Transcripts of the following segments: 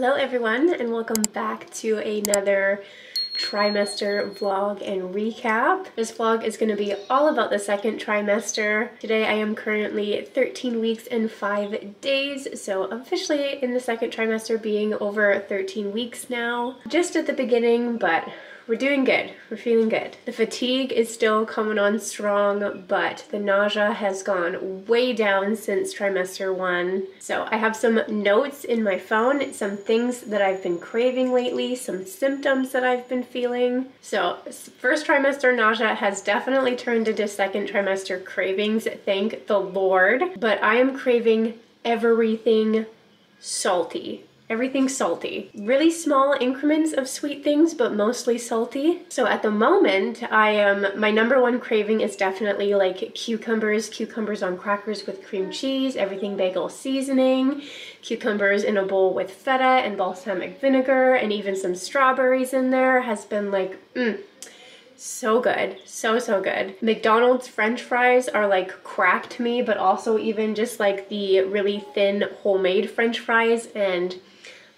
Hello everyone, and welcome back to another trimester vlog and recap. This vlog is going to be all about the second trimester. Today I am currently 13 weeks and 5 days, so officially in the second trimester, being over 13 weeks now. Just at the beginning, but we're doing good. We're feeling good. The fatigue is still coming on strong, but the nausea has gone way down since trimester 1. So I have some notes in my phone, some things that I've been craving lately, some symptoms that I've been feeling. So first trimester nausea has definitely turned into second trimester cravings, thank the Lord. But I am craving everything salty. Everything salty. Really small increments of sweet things, but mostly salty. So at the moment, my number one craving is definitely like cucumbers on crackers with cream cheese, everything bagel seasoning, cucumbers in a bowl with feta and balsamic vinegar, and even some strawberries in there has been like, so good. So good. McDonald's French fries are like crack to me, but also even just like the really thin homemade French fries and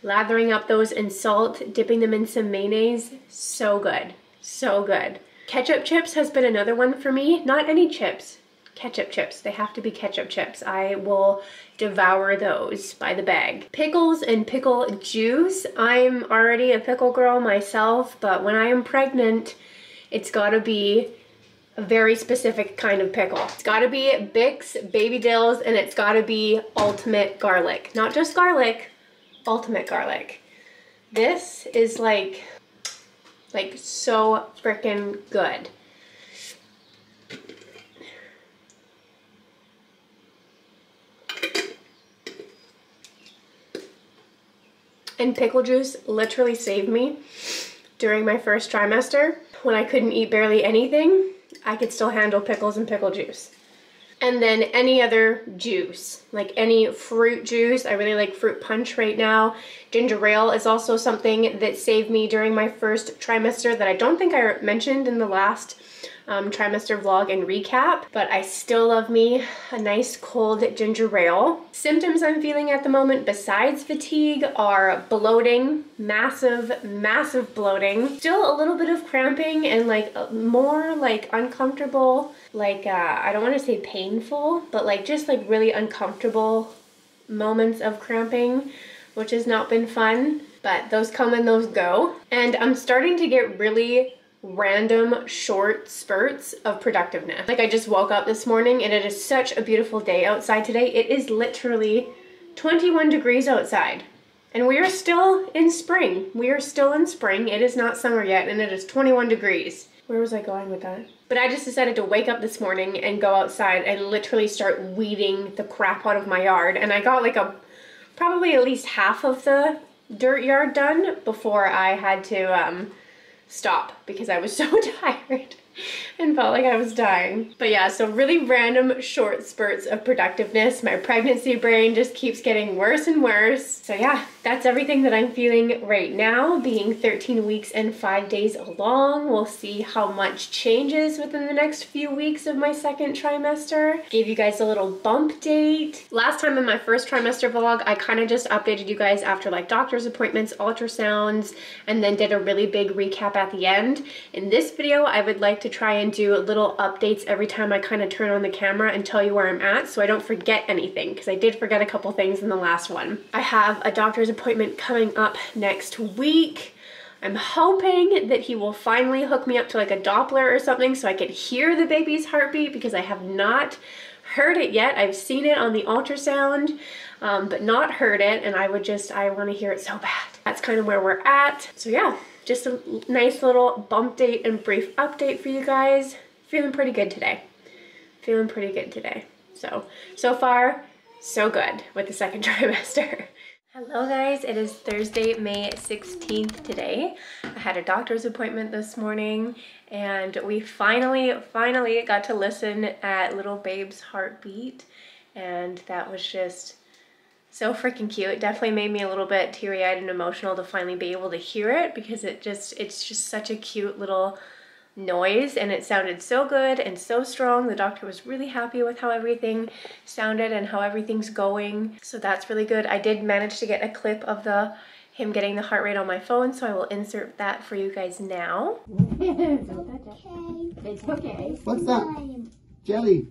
lathering up those in salt, dipping them in some mayonnaise, so good. So good. Ketchup chips has been another one for me. Not any chips. Ketchup chips. They have to be ketchup chips. I will devour those by the bag. Pickles and pickle juice. I'm already a pickle girl myself, but when I am pregnant, it's gotta be a very specific kind of pickle. It's gotta be Bics, baby dills, and it's gotta be ultimate garlic. Not just garlic, ultimate garlic. This is like so freaking good. And pickle juice literally saved me during my first trimester. When I couldn't eat barely anything, I could still handle pickles and pickle juice. And then any other juice, like any fruit juice. I really like fruit punch right now. Ginger ale is also something that saved me during my first trimester that I don't think I mentioned in the last trimester vlog and recap, but I still love me a nice cold ginger ale. Symptoms I'm feeling at the moment besides fatigue are bloating, massive bloating, still a little bit of cramping, and like more like uncomfortable, like I don't want to say painful, but like just like really uncomfortable moments of cramping, which has not been fun, but those come and those go. And I'm starting to get really random short spurts of productiveness. Like I just woke up this morning and it is such a beautiful day outside today. It is literally 21 degrees outside and we are still in spring. We are still in spring. It is not summer yet and it is 21 degrees. Where was I going with that? But I just decided to wake up this morning and go outside and literally start weeding the crap out of my yard, and I got like probably at least half of the dirt yard done before I had to stop because I was so tired and felt like I was dying. But yeah, so really random short spurts of productiveness. My pregnancy brain just keeps getting worse and worse. So yeah, that's everything that I'm feeling right now, being 13 weeks and 5 days along. We'll see how much changes within the next few weeks of my second trimester. Gave you guys a little bump date. Last time in my first trimester vlog, I kind of just updated you guys after like doctor's appointments, ultrasounds, and then did a really big recap at the end. In this video, I would like to try and do little updates every time I kind of turn on the camera and tell you where I'm at so I don't forget anything, because I did forget a couple things in the last one. I have a doctor's appointment coming up next week. I'm hoping that he will finally hook me up to like a Doppler or something so I could hear the baby's heartbeat, because I have not heard it yet. I've seen it on the ultrasound, but not heard it, and I want to hear it so bad. That's kind of where we're at. So yeah, just a nice little bump date and brief update for you guys. Feeling pretty good today. Feeling pretty good today. So far, so good with the second trimester. Hello guys, it is Thursday, May 16th today. I had a doctor's appointment this morning and we finally got to listen at little babe's heartbeat, and that was just so freaking cute. It definitely made me a little bit teary-eyed and emotional to finally be able to hear it, because it's just such a cute little noise, and it sounded so good and so strong. The doctor was really happy with how everything sounded and how everything's going, so that's really good. I did manage to get a clip of the him getting the heart rate on my phone, so I will insert that for you guys now. It's okay. What's that? Jelly.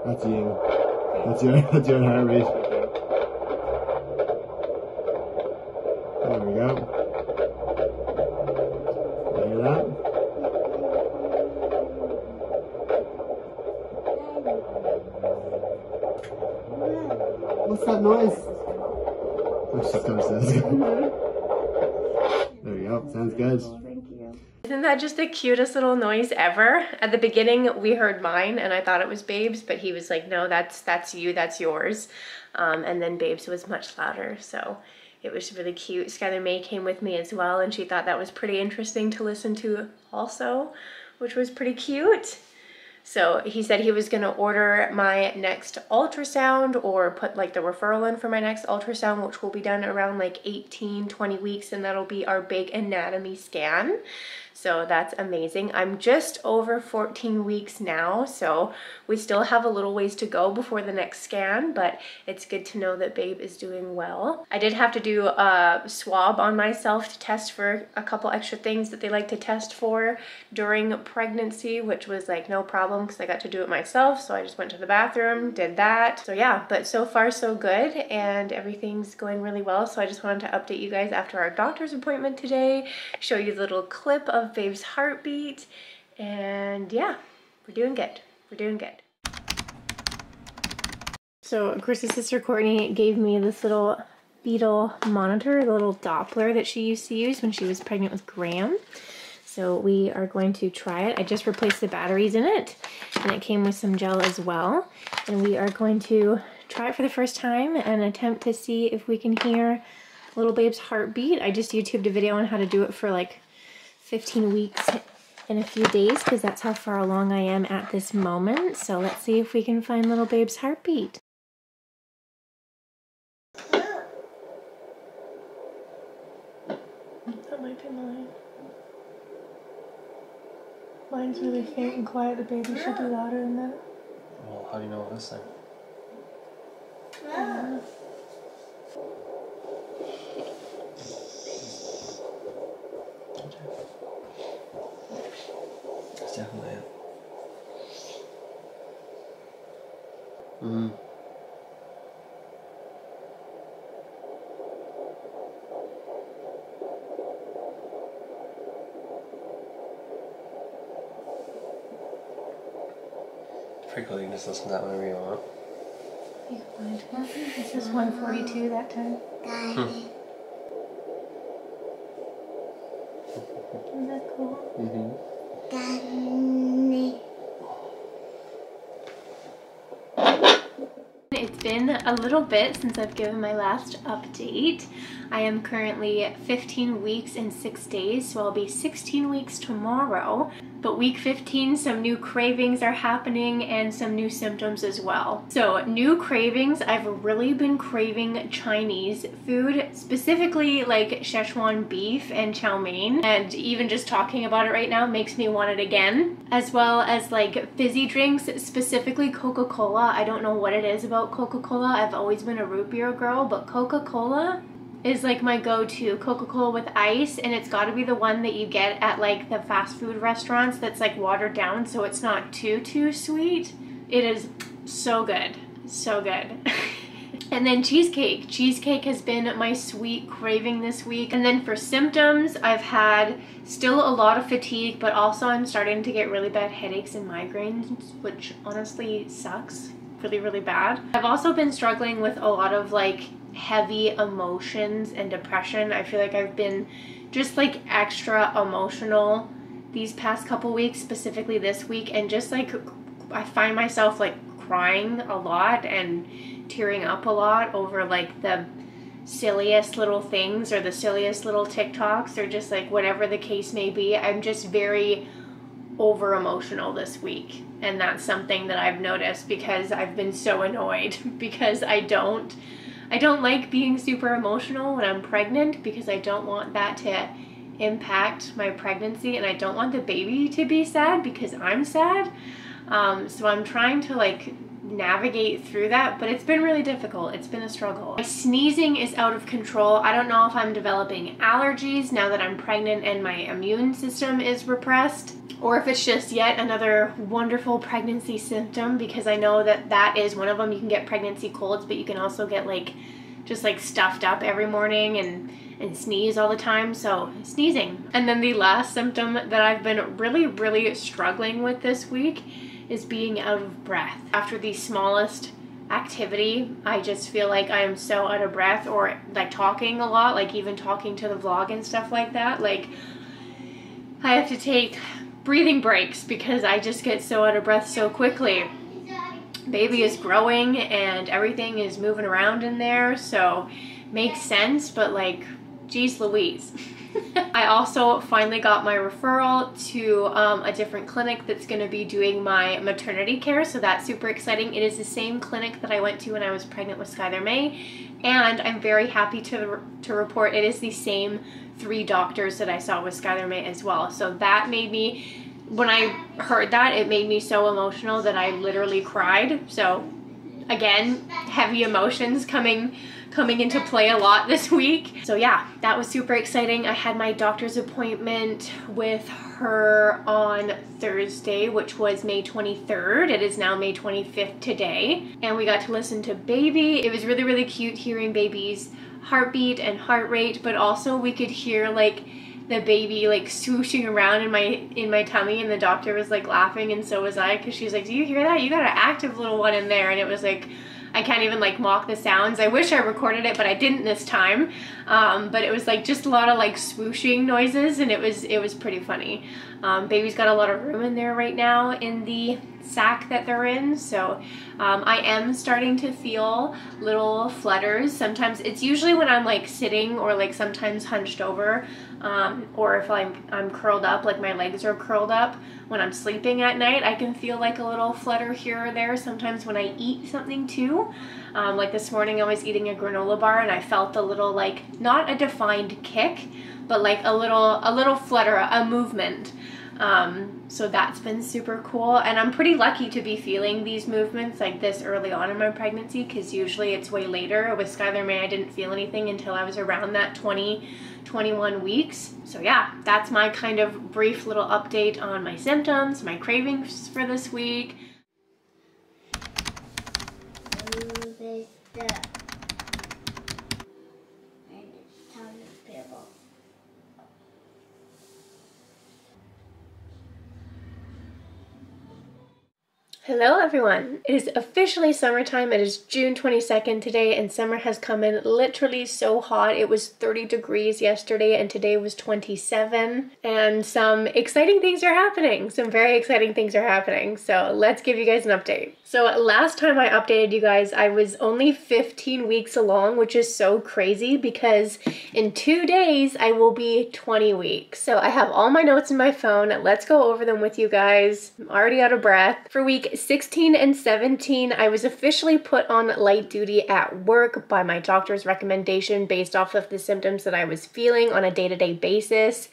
That's you. That's your heart rate. There we go. You hear that? What's that noise? Oh, she's gonna say. There you go. Sounds good. Isn't that just the cutest little noise ever? At the beginning, we heard mine and I thought it was Babe's, but he was like, no, that's you, that's yours. And then Babe's was much louder, so it was really cute. Skylar May came with me as well, and she thought that was pretty interesting to listen to also, which was pretty cute. So he said he was gonna order my next ultrasound or put like the referral in for my next ultrasound, which will be done around like 18-20 weeks, and that'll be our big anatomy scan. So that's amazing. I'm just over 14 weeks now, so we still have a little ways to go before the next scan, but it's good to know that Babe is doing well. I did have to do a swab on myself to test for a couple extra things that they like to test for during pregnancy, which was like no problem because I got to do it myself. So I just went to the bathroom, did that. So yeah, but so far so good and everything's going really well. So I just wanted to update you guys after our doctor's appointment today, show you the little clip of Babe's heartbeat, and yeah, we're doing good. We're doing good. So Chris's sister Courtney gave me this little fetal monitor, the little Doppler that she used to use when she was pregnant with Graham. So we are going to try it. I just replaced the batteries in it, and it came with some gel as well. And we are going to try it for the first time and attempt to see if we can hear little Babe's heartbeat. I just YouTubed a video on how to do it for like 15 weeks in a few days, because that's how far along I am at this moment. So let's see if we can find little Babe's heartbeat. That might be mine. Mine's really faint and quiet. The baby should be louder than that. Well, how do you know this thing? It's definitely it. Pretty cool, you can just listen to that whenever you want. You can find it. This is 142 that time. Isn't that cool? It's been a little bit since I've given my last update. I am currently 15 weeks and 6 days, so I'll be 16 weeks tomorrow. But week 15, some new cravings are happening and some new symptoms as well. So new cravings, I've really been craving Chinese food, specifically like Szechuan beef and chow mein. And even just talking about it right now makes me want it again. As well as like fizzy drinks, specifically Coca-Cola. I don't know what it is about Coca-Cola. I've always been a root beer girl, but Coca-Cola is like my go-to. Coca-Cola with ice, and it's got to be the one that you get at like the fast food restaurants that's like watered down so it's not too sweet. It is so good, so good. And then cheesecake. Cheesecake has been my sweet craving this week. And then for symptoms, I've had still a lot of fatigue, but also I'm starting to get really bad headaches and migraines, which honestly sucks really bad. I've also been struggling with a lot of like heavy emotions and depression. I feel like I've been just like extra emotional these past couple weeks, specifically this week, and just like I find myself like crying a lot and tearing up a lot over like the silliest little things or the silliest little TikToks or just like whatever the case may be. I'm just very over emotional this week, and that's something that I've noticed because I've been so annoyed because I don't like being super emotional when I'm pregnant, because I don't want that to impact my pregnancy, and I don't want the baby to be sad because I'm sad. So I'm trying to like navigate through that, but it's been really difficult. It's been a struggle. My sneezing is out of control. I don't know if I'm developing allergies now that I'm pregnant and my immune system is repressed, or if it's just yet another wonderful pregnancy symptom, because I know that that is one of them. You can get pregnancy colds, but you can also get like just like stuffed up every morning and sneeze all the time. So sneezing. And then the last symptom that I've been really struggling with this week is being out of breath. After the smallest activity, I just feel like I am so out of breath, or like talking a lot, like even talking to the vlog and stuff like that. Like I have to take breathing breaks because I just get so out of breath so quickly. Baby is growing and everything is moving around in there, so makes sense, but like, geez Louise. I also finally got my referral to a different clinic that's going to be doing my maternity care, so that's super exciting. It is the same clinic that I went to when I was pregnant with Skylar May, and I'm very happy to report it is the same 3 doctors that I saw with Skylar May as well. So that made me, when I heard that, it made me so emotional that I literally cried. So again, heavy emotions coming into play a lot this week. So yeah, that was super exciting. I had my doctor's appointment with her on Thursday, which was May 23rd. It is now May 25th today. And we got to listen to baby. It was really cute hearing baby's heartbeat and heart rate, but also we could hear like the baby like swooshing around in my tummy, and the doctor was like laughing, and so was I, because she's like, do you hear that? You got an active little one in there. And it was like, I can't even like mock the sounds. I wish I recorded it, but I didn't this time. But it was like just a lot of like swooshing noises, and it was pretty funny. Baby's got a lot of room in there right now in the sack that they're in, so I am starting to feel little flutters. Sometimes it's usually when I'm like sitting, or like sometimes hunched over, or if I'm curled up, like my legs are curled up when I'm sleeping at night. I can feel like a little flutter here or there. Sometimes when I eat something too, like this morning I was eating a granola bar and I felt a little, like, not a defined kick, but like a little flutter, a movement. So that's been super cool, and I'm pretty lucky to be feeling these movements like this early on in my pregnancy, because usually it's way later. With Skylar May, I didn't feel anything until I was around that 21 weeks. So yeah, that's my kind of brief little update on my symptoms, my cravings for this week. Hello everyone! It is officially summertime. It is June 22nd today, and summer has come in literally so hot. It was 30 degrees yesterday and today was 27, and some exciting things are happening. Some very exciting things are happening. So let's give you guys an update. So last time I updated you guys, I was only 15 weeks along, which is so crazy because in 2 days I will be 20 weeks. So I have all my notes in my phone. Let's go over them with you guys. I'm already out of breath. For week 16 and 17, I was officially put on light duty at work by my doctor's recommendation based off of the symptoms that I was feeling on a day-to-day basis.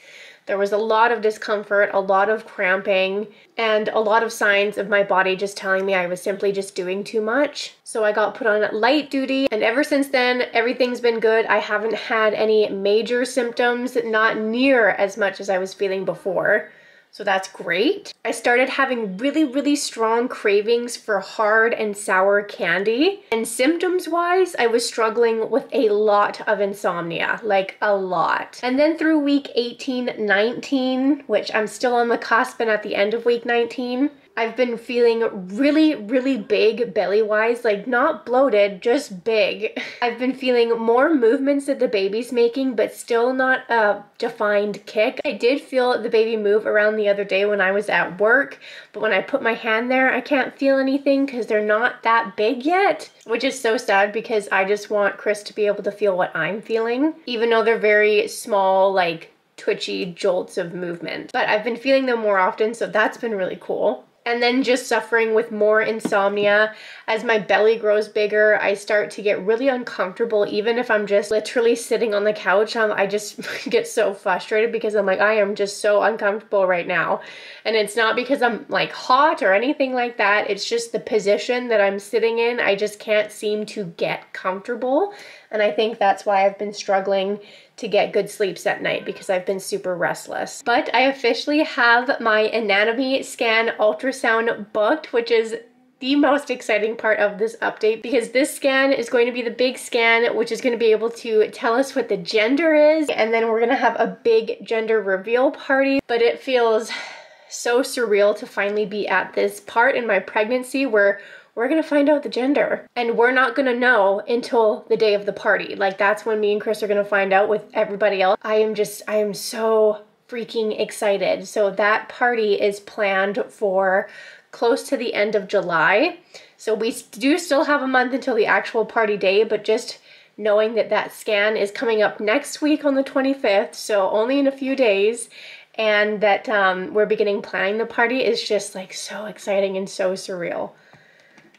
There was a lot of discomfort, a lot of cramping, and a lot of signs of my body just telling me I was simply just doing too much. So I got put on light duty, and ever since then, everything's been good. I haven't had any major symptoms, not near as much as I was feeling before. So that's great. I started having really strong cravings for hard and sour candy. And symptoms-wise, I was struggling with a lot of insomnia, like a lot. And then through week 18, 19, which I'm still on the cusp and at the end of week 19, I've been feeling really big belly-wise, like not bloated, just big. I've been feeling more movements that the baby's making, but still not a defined kick. I did feel the baby move around the other day when I was at work, but when I put my hand there, I can't feel anything because they're not that big yet, which is so sad because I just want Chris to be able to feel what I'm feeling, even though they're very small, like twitchy jolts of movement. But I've been feeling them more often, so that's been really cool. And then just suffering with more insomnia. As my belly grows bigger, I start to get really uncomfortable. Even if I'm just literally sitting on the couch, I just get so frustrated because I'm like, I am just so uncomfortable right now. And it's not because I'm like hot or anything like that. It's just the position that I'm sitting in. I just can't seem to get comfortable. And I think that's why I've been struggling to get good sleeps at night, because I've been super restless. But I officially have my anatomy scan ultrasound booked, which is the most exciting part of this update, because this scan is going to be the big scan, which is going to be able to tell us what the gender is. And then we're going to have a big gender reveal party. But it feels so surreal to finally be at this part in my pregnancy where we're gonna find out the gender. And we're not gonna know until the day of the party. Like, that's when me and Chris are gonna find out with everybody else. I am so freaking excited. So that party is planned for close to the end of July. So we do still have a month until the actual party day, but just knowing that that scan is coming up next week on the 25th, so only in a few days, and that we're beginning planning the party is just like so exciting and so surreal.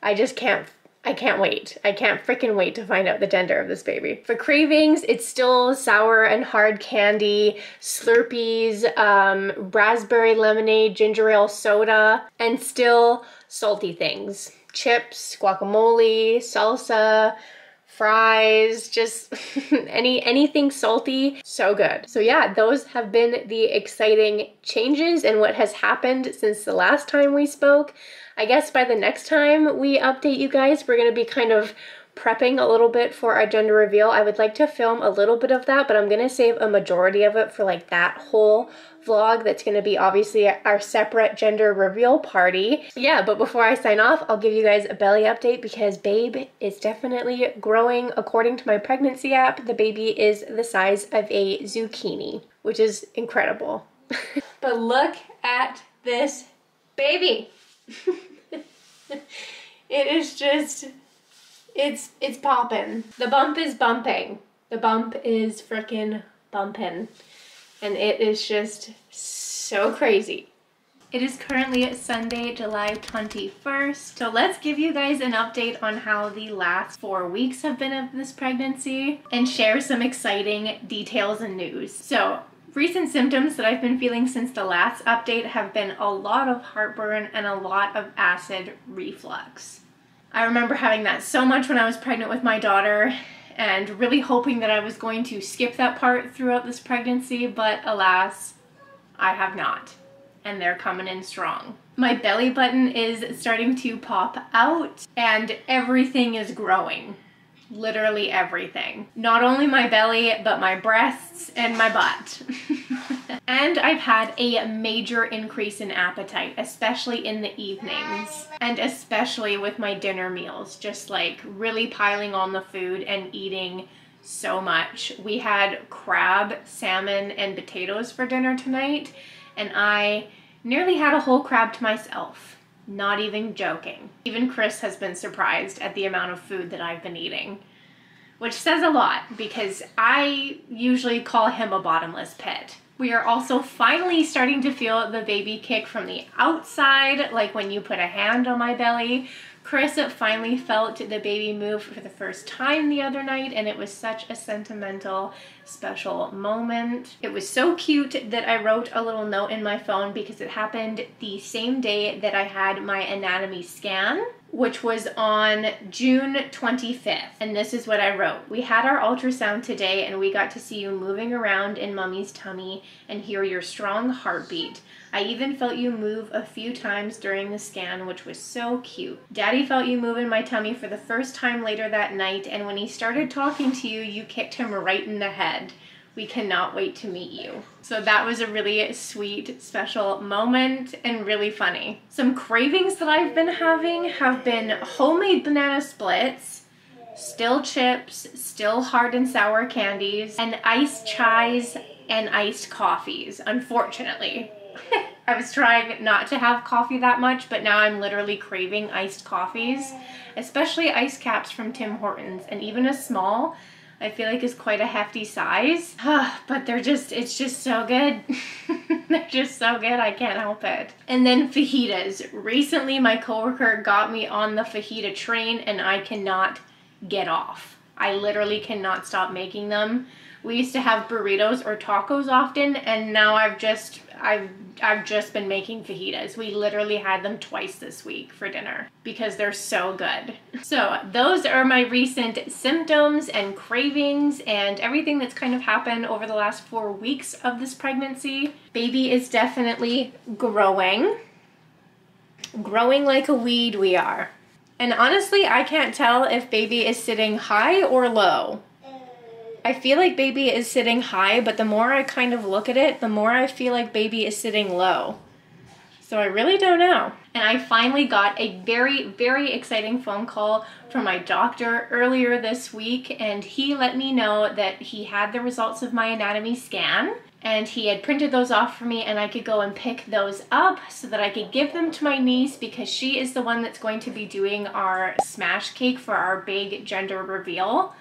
I can't wait. I can't freaking wait to find out the gender of this baby. For cravings, it's still sour and hard candy, Slurpees, raspberry lemonade, ginger ale soda, and still salty things. Chips, guacamole, salsa, fries, just anything salty, so good. So yeah, those have been the exciting changes and what has happened since the last time we spoke. I guess by the next time we update you guys, we're gonna be kind of prepping a little bit for our gender reveal. I would like to film a little bit of that, but I'm gonna save a majority of it for like that whole vlog. That's gonna be obviously our separate gender reveal party. Yeah, but before I sign off, I'll give you guys a belly update because babe is definitely growing. According to my pregnancy app, the baby is the size of a zucchini, which is incredible. But look at this baby. It is just, it's popping. The bump is bumping. The bump is frickin' bumping. And it is just so crazy. It is currently Sunday, July 21st. So let's give you guys an update on how the last 4 weeks have been of this pregnancy and share some exciting details and news. So recent symptoms that I've been feeling since the last update have been a lot of heartburn and a lot of acid reflux. I remember having that so much when I was pregnant with my daughter and really hoping that I was going to skip that part throughout this pregnancy, but alas, I have not. And they're coming in strong. My belly button is starting to pop out and everything is growing. Literally everything. Not only my belly, but my breasts and my butt. And I've had a major increase in appetite, especially in the evenings. And especially with my dinner meals. Just like really piling on the food and eating so much. We had crab, salmon, and potatoes for dinner tonight. And I nearly had a whole crab to myself. Not even joking. Even Chris has been surprised at the amount of food that I've been eating, which says a lot because I usually call him a bottomless pit. We are also finally starting to feel the baby kick from the outside, like when you put a hand on my belly. Chris finally felt the baby move for the first time the other night, and it was such a sentimental, special moment. It was so cute that I wrote a little note in my phone because it happened the same day that I had my anatomy scan, which was on June 25th. And this is what I wrote. We had our ultrasound today and we got to see you moving around in mommy's tummy and hear your strong heartbeat. I even felt you move a few times during the scan, which was so cute. Daddy felt you move in my tummy for the first time later that night, and when he started talking to you, you kicked him right in the head. We cannot wait to meet you. So that was a really sweet, special moment and really funny. Some cravings that I've been having have been homemade banana splits, still chips, still hard and sour candies, and iced chais and iced coffees, unfortunately. I was trying not to have coffee that much, but now I'm literally craving iced coffees, especially ice caps from Tim Hortons, and even a small. I feel like is quite a hefty size. But it's just so good. They're just so good, I can't help it. And then fajitas. Recently, my coworker got me on the fajita train and I cannot get off. I literally cannot stop making them. We used to have burritos or tacos often, and now I've just been making fajitas. We literally had them twice this week for dinner because they're so good. So those are my recent symptoms and cravings and everything that's kind of happened over the last 4 weeks of this pregnancy. Baby is definitely growing. Growing like a weed we are. And honestly, I can't tell if baby is sitting high or low. I feel like baby is sitting high, but the more I kind of look at it, the more I feel like baby is sitting low. So I really don't know. And I finally got a very, very exciting phone call from my doctor earlier this week, and he let me know that he had the results of my anatomy scan, and he had printed those off for me, and I could go and pick those up so that I could give them to my niece, because she is the one that's going to be doing our smash cake for our big gender reveal.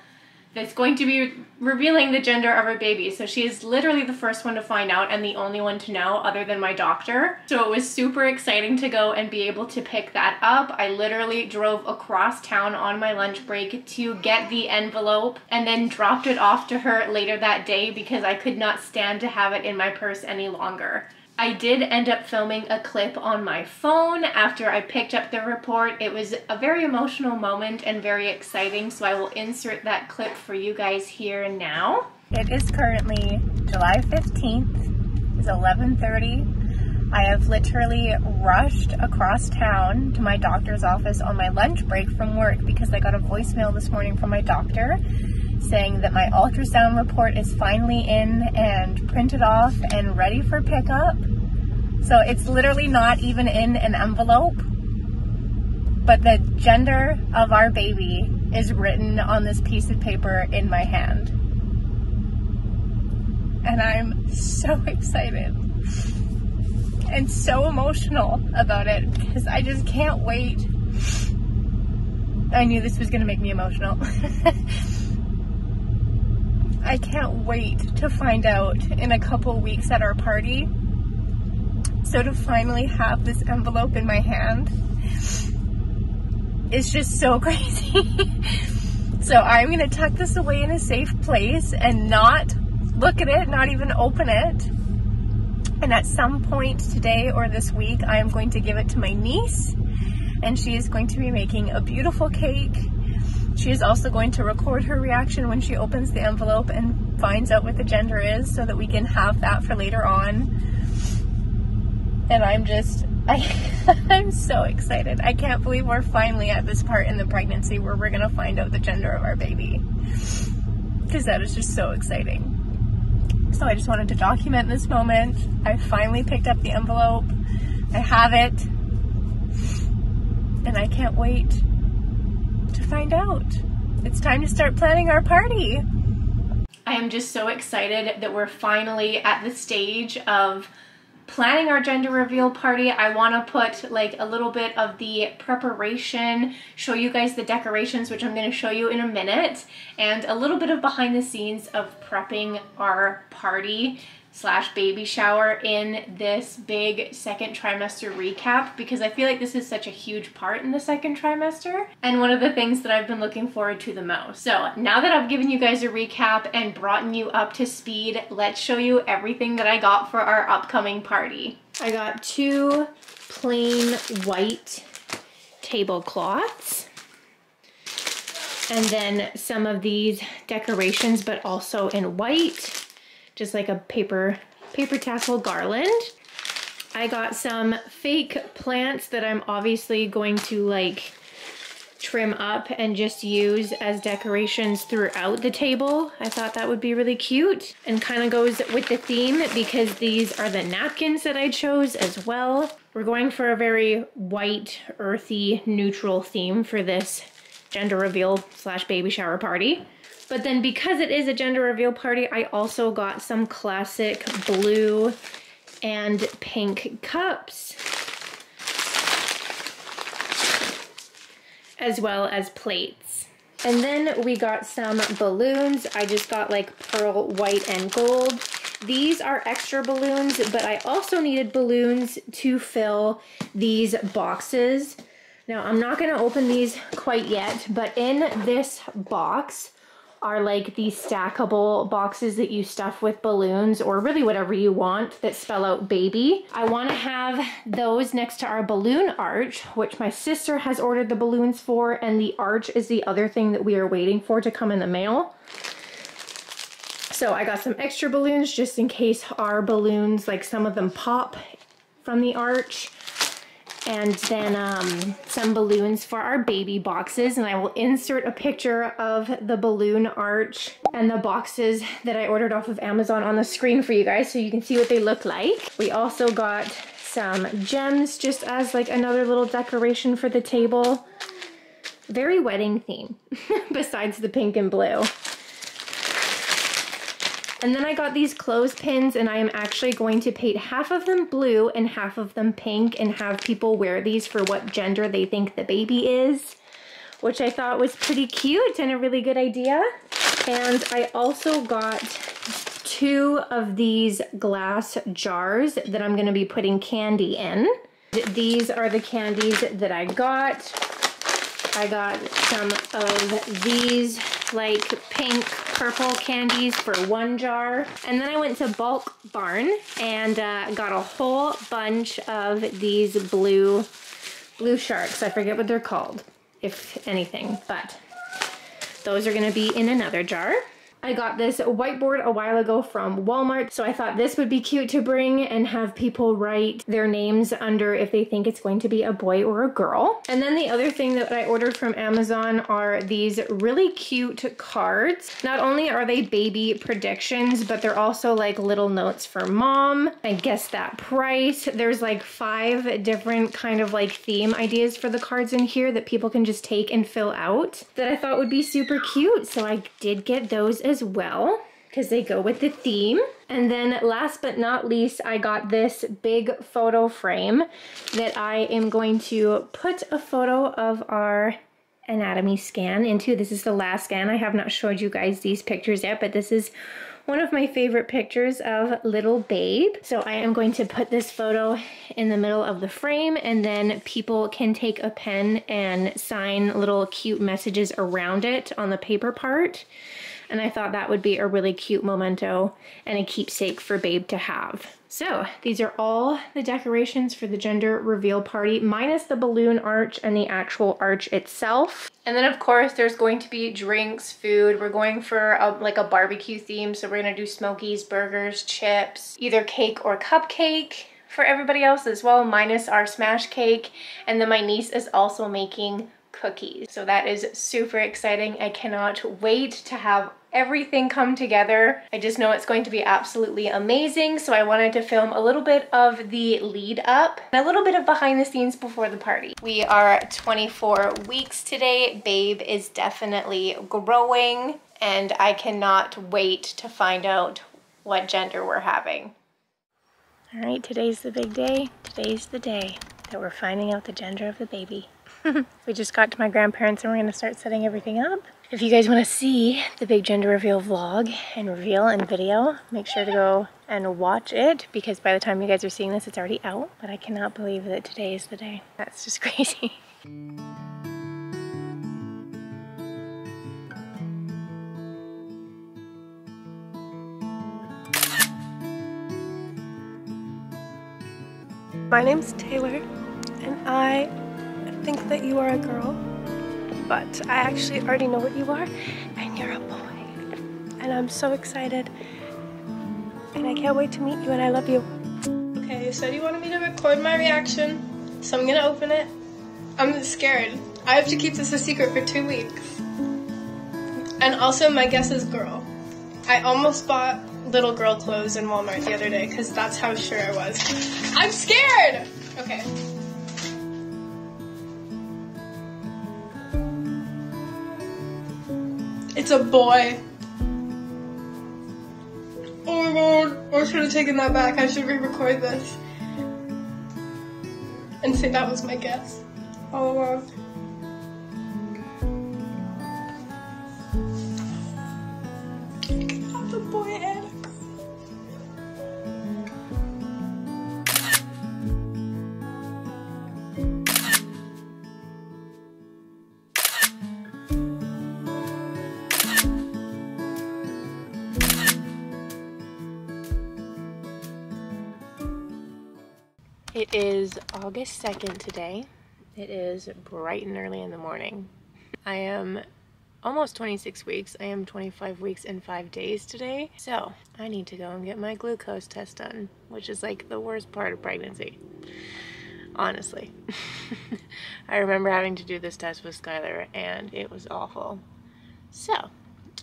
That's going to be revealing the gender of our baby. So she is literally the first one to find out and the only one to know other than my doctor. So it was super exciting to go and be able to pick that up. I literally drove across town on my lunch break to get the envelope and then dropped it off to her later that day because I could not stand to have it in my purse any longer. I did end up filming a clip on my phone after I picked up the report. It was a very emotional moment and very exciting, so I will insert that clip for you guys here now. It is currently July 15th. It's 11:30. I have literally rushed across town to my doctor's office on my lunch break from work because I got a voicemail this morning from my doctor saying that my ultrasound report is finally in and printed off and ready for pickup. So it's literally not even in an envelope, but the gender of our baby is written on this piece of paper in my hand. And I'm so excited and so emotional about it because I just can't wait. I knew this was going to make me emotional. I can't wait to find out in a couple weeks at our party. So to finally have this envelope in my hand is just so crazy. So I'm going to tuck this away in a safe place and not look at it, not even open it. And at some point today or this week, I am going to give it to my niece, and she is going to be making a beautiful cake. She is also going to record her reaction when she opens the envelope and finds out what the gender is so that we can have that for later on. And I'm so excited. I can't believe we're finally at this part in the pregnancy where we're going to find out the gender of our baby. Because that is just so exciting. So I just wanted to document this moment. I finally picked up the envelope. I have it. And I can't wait to find out. It's time to start planning our party. I am just so excited that we're finally at the stage of planning our gender reveal party. I want to put like a little bit of the preparation, show you guys the decorations, which I'm going to show you in a minute, and a little bit of behind the scenes of prepping our party / baby shower in this big second trimester recap, because I feel like this is such a huge part in the second trimester and one of the things that I've been looking forward to the most. So now that I've given you guys a recap and brought you up to speed, let's show you everything that I got for our upcoming party. I got 2 plain white tablecloths and then some of these decorations, but also in white. Just like a paper tassel garland. I got some fake plants that I'm obviously going to like trim up and just use as decorations throughout the table. I thought that would be really cute and kind of goes with the theme because these are the napkins that I chose as well. We're going for a very white, earthy, neutral theme for this gender reveal / baby shower party. But then because it is a gender reveal party, I also got some classic blue and pink cups, as well as plates. And then we got some balloons. I just got like pearl, white, and gold. These are extra balloons, but I also needed balloons to fill these boxes. Now, I'm not gonna open these quite yet, but in this box are like these stackable boxes that you stuff with balloons or really whatever you want that spell out baby. I wanna have those next to our balloon arch, which my sister has ordered the balloons for, and the arch is the other thing that we are waiting for to come in the mail. So I got some extra balloons just in case our balloons, like some of them pop from the arch. And then some balloons for our baby boxes, and I will insert a picture of the balloon arch and the boxes that I ordered off of Amazon on the screen for you guys so you can see what they look like. We also got some gems just as like another little decoration for the table. Very wedding theme, besides the pink and blue. And then I got these clothespins, and I am actually going to paint half of them blue and half of them pink and have people wear these for what gender they think the baby is, which I thought was pretty cute and a really good idea. And I also got 2 of these glass jars that I'm going to be putting candy in. These are the candies that I got. I got some of these like pink purple candies for 1 jar. And then I went to Bulk Barn and got a whole bunch of these blue sharks. I forget what they're called, if anything, but those are gonna be in another jar. I got this whiteboard a while ago from Walmart, so I thought this would be cute to bring and have people write their names under if they think it's going to be a boy or a girl. And then the other thing that I ordered from Amazon are these really cute cards. Not only are they baby predictions, but they're also like little notes for mom. I guess that price. There's like 5 different kind of like theme ideas for the cards in here that people can just take and fill out that I thought would be super cute. So I did get those as well because they go with the theme. And then last but not least, I got this big photo frame that I am going to put a photo of our anatomy scan into. This is the last scan. I have not showed you guys these pictures yet, but this is one of my favorite pictures of little babe. So I am going to put this photo in the middle of the frame, and then people can take a pen and sign little cute messages around it on the paper part. And I thought that would be a really cute memento and a keepsake for babe to have. So these are all the decorations for the gender reveal party, minus the balloon arch and the actual arch itself. And then of course there's going to be drinks, food. We're going for like a barbecue theme. So we're gonna do smokies, burgers, chips, either cake or cupcake for everybody else as well, minus our smash cake. And then my niece is also making cookies. So that is super exciting. I cannot wait to have everything come together. I just know it's going to be absolutely amazing. So I wanted to film a little bit of the lead up and a little bit of behind the scenes before the party. We are 24 weeks today. Babe is definitely growing, and I cannot wait to find out what gender we're having. All right, today's the big day. Today's the day that we're finding out the gender of the baby. We just got to my grandparents and we're gonna start setting everything up. If you guys wanna see the big gender reveal vlog and reveal and video, make sure to go and watch it, because by the time you guys are seeing this, it's already out. But I cannot believe that today is the day. That's just crazy. My name's Taylor, and I think that you are a girl, but I actually already know what you are, and you're a boy. And I'm so excited, and I can't wait to meet you, and I love you. Okay, you said you wanted me to record my reaction, so I'm gonna open it. I'm scared. I have to keep this a secret for 2 weeks. And also, my guess is girl. I almost bought little girl clothes in Walmart the other day, because that's how sure I was. I'm scared! Okay. It's a boy. Oh my god, I should have taken that back. I should re-record this and say that was my guess all along. It is August 2nd today. It is bright and early in the morning. I am almost 26 weeks. I am 25 weeks and 5 days today. So I need to go and get my glucose test done, which is like the worst part of pregnancy. Honestly. I remember having to do this test with Skylar and it was awful. So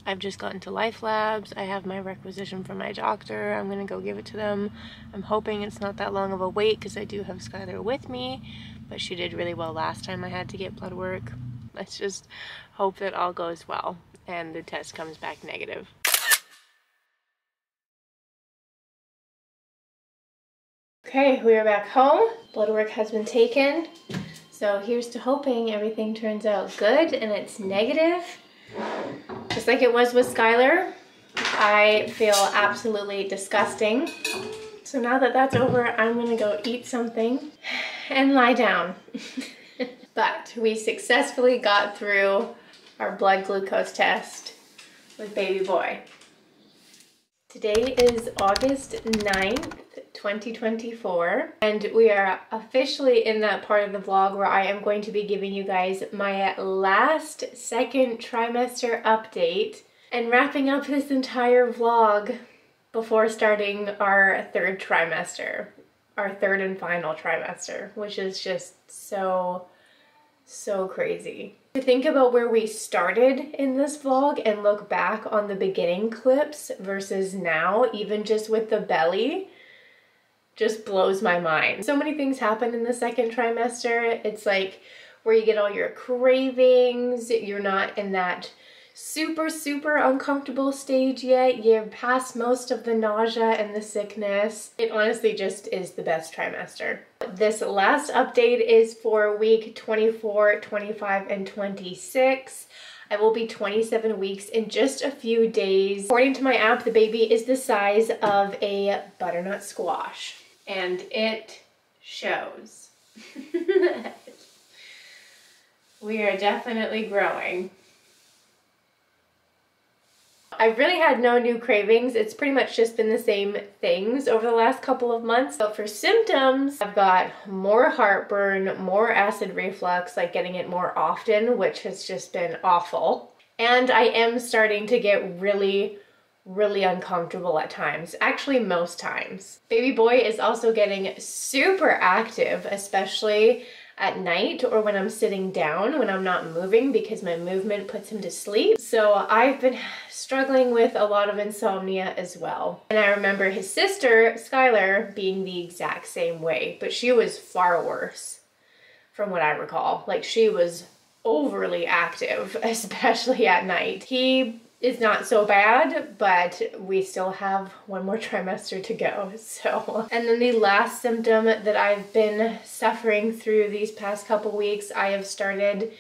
I've just gotten to Life Labs. I have my requisition from my doctor. I'm gonna go give it to them. I'm hoping it's not that long of a wait because I do have Skylar with me, but she did really well last time I had to get blood work. Let's just hope that all goes well and the test comes back negative. Okay, we are back home. Blood work has been taken. So here's to hoping everything turns out good and it's negative. Just like it was with Skylar, I feel absolutely disgusting. So now that that's over, I'm gonna go eat something and lie down. But we successfully got through our blood glucose test with baby boy. Today is August 9th, 2024, and we are officially in that part of the vlog where I am going to be giving you guys my last second trimester update and wrapping up this entire vlog before starting our third trimester, our third and final trimester, which is just so crazy. To think about where we started in this vlog and look back on the beginning clips versus now, even just with the belly, just blows my mind. So many things happen in the second trimester. It's like where you get all your cravings, you're not in that super uncomfortable stage yet. You're past most of the nausea and the sickness. It honestly just is the best trimester. This last update is for week 24, 25, and 26. I will be 27 weeks in just a few days. According to my app, the baby is the size of a butternut squash, and it shows. We are definitely growing. I've really had no new cravings. It's pretty much just been the same things over the last couple of months. But for symptoms, I've got more heartburn, more acid reflux, like getting it more often, which has just been awful. And I am starting to get really uncomfortable at times, actually most times. Baby boy is also getting super active, especially at night or when I'm sitting down, when I'm not moving, because my movement puts him to sleep. So I've been struggling with a lot of insomnia as well. And I remember his sister, Skylar, being the exact same way, but she was far worse from what I recall. Like, she was overly active, especially at night. He is not so bad, but we still have one more trimester to go, so. And then the last symptom that I've been suffering through these past couple weeks, I have started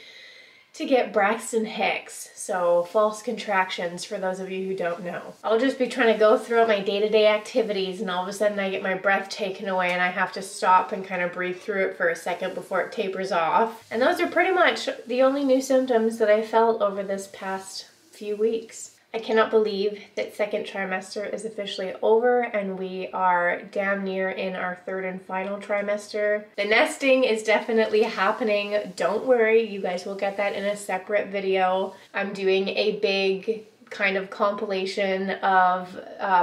to get Braxton Hicks, so false contractions for those of you who don't know. I'll just be trying to go through my day-to-day activities and all of a sudden I get my breath taken away and I have to stop and kind of breathe through it for a second before it tapers off. And those are pretty much the only new symptoms that I felt over this past few weeks. I cannot believe that second trimester is officially over and we are damn near in our third and final trimester. The nesting is definitely happening. Don't worry, you guys will get that in a separate video. I'm doing a big kind of compilation of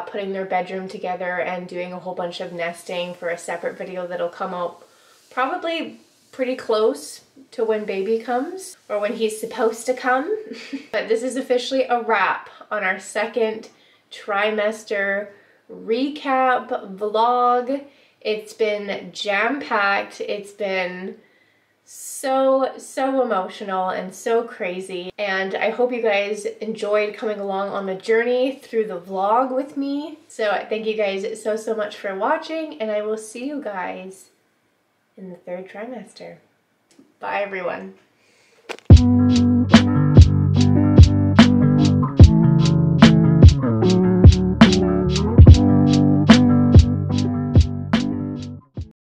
putting their bedroom together and doing a whole bunch of nesting for a separate video that'll come out probably pretty close to when baby comes or when he's supposed to come. But this is officially a wrap on our second trimester recap vlog. It's been jam-packed. It's been so emotional and so crazy, and I hope you guys enjoyed coming along on the journey through the vlog with me. So thank you guys so much for watching, and I will see you guys in the third trimester. Bye everyone.